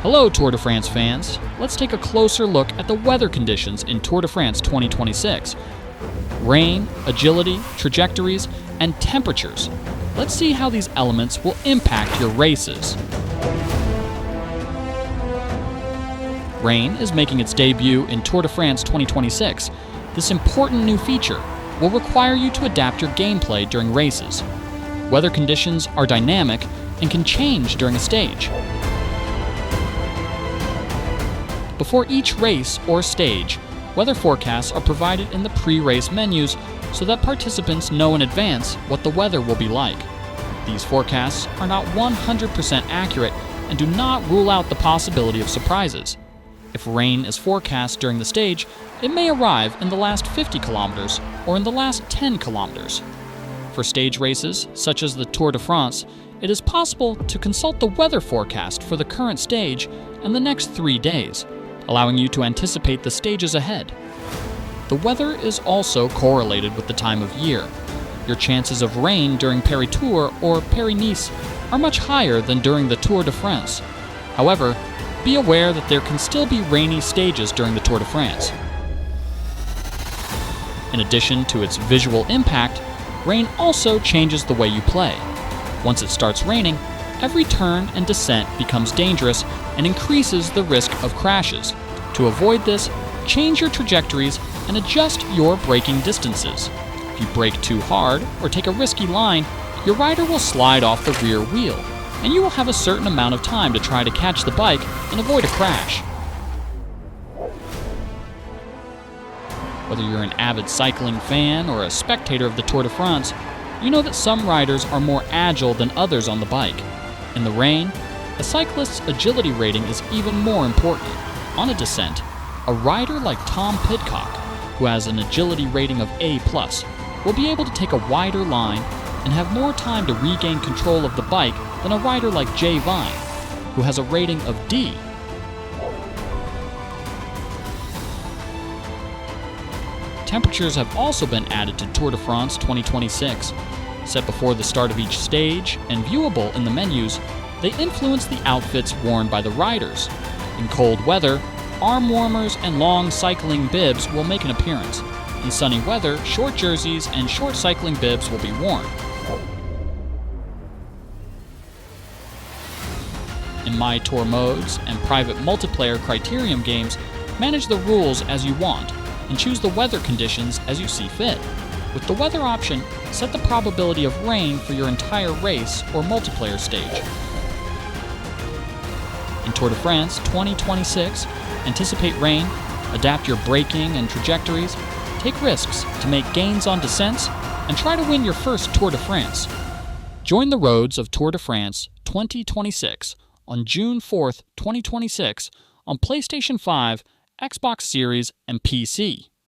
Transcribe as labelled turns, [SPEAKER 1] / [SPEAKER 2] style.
[SPEAKER 1] Hello Tour de France fans, let's take a closer look at the weather conditions in Tour de France 2026. Rain, agility, trajectories, and temperatures. Let's see how these elements will impact your races. Rain is making its debut in Tour de France 2026. This important new feature will require you to adapt your gameplay during races. Weather conditions are dynamic and can change during a stage. Before each race or stage, weather forecasts are provided in the pre-race menus so that participants know in advance what the weather will be like. These forecasts are not 100% accurate and do not rule out the possibility of surprises. If rain is forecast during the stage, it may arrive in the last 50 kilometers or in the last 10 kilometers. For stage races, such as the Tour de France, it is possible to consult the weather forecast for the current stage and the next 3 days, allowing you to anticipate the stages ahead. The weather is also correlated with the time of year. Your chances of rain during Paris-Tours or Paris-Nice are much higher than during the Tour de France. However, be aware that there can still be rainy stages during the Tour de France. In addition to its visual impact, rain also changes the way you play. Once it starts raining, every turn and descent becomes dangerous and increases the risk of crashes. To avoid this, change your trajectories and adjust your braking distances. If you brake too hard or take a risky line, your rider will slide off the rear wheel, and you will have a certain amount of time to try to catch the bike and avoid a crash. Whether you're an avid cycling fan or a spectator of the Tour de France, you know that some riders are more agile than others on the bike. In the rain, a cyclist's agility rating is even more important. On a descent, a rider like Tom Pidcock, who has an agility rating of A+, will be able to take a wider line and have more time to regain control of the bike than a rider like Jay Vine, who has a rating of D. Temperatures have also been added to Tour de France 2026. Set before the start of each stage and viewable in the menus, they influence the outfits worn by the riders. In cold weather, arm warmers and long cycling bibs will make an appearance. In sunny weather, short jerseys and short cycling bibs will be worn. In My Tour modes and private multiplayer Criterium games, manage the rules as you want and choose the weather conditions as you see fit. With the weather option, set the probability of rain for your entire race or multiplayer stage. In Tour de France 2026, anticipate rain, adapt your braking and trajectories, take risks to make gains on descents, and try to win your first Tour de France. Join the roads of Tour de France 2026 on June 4th, 2026 on PlayStation 5, Xbox Series, and PC.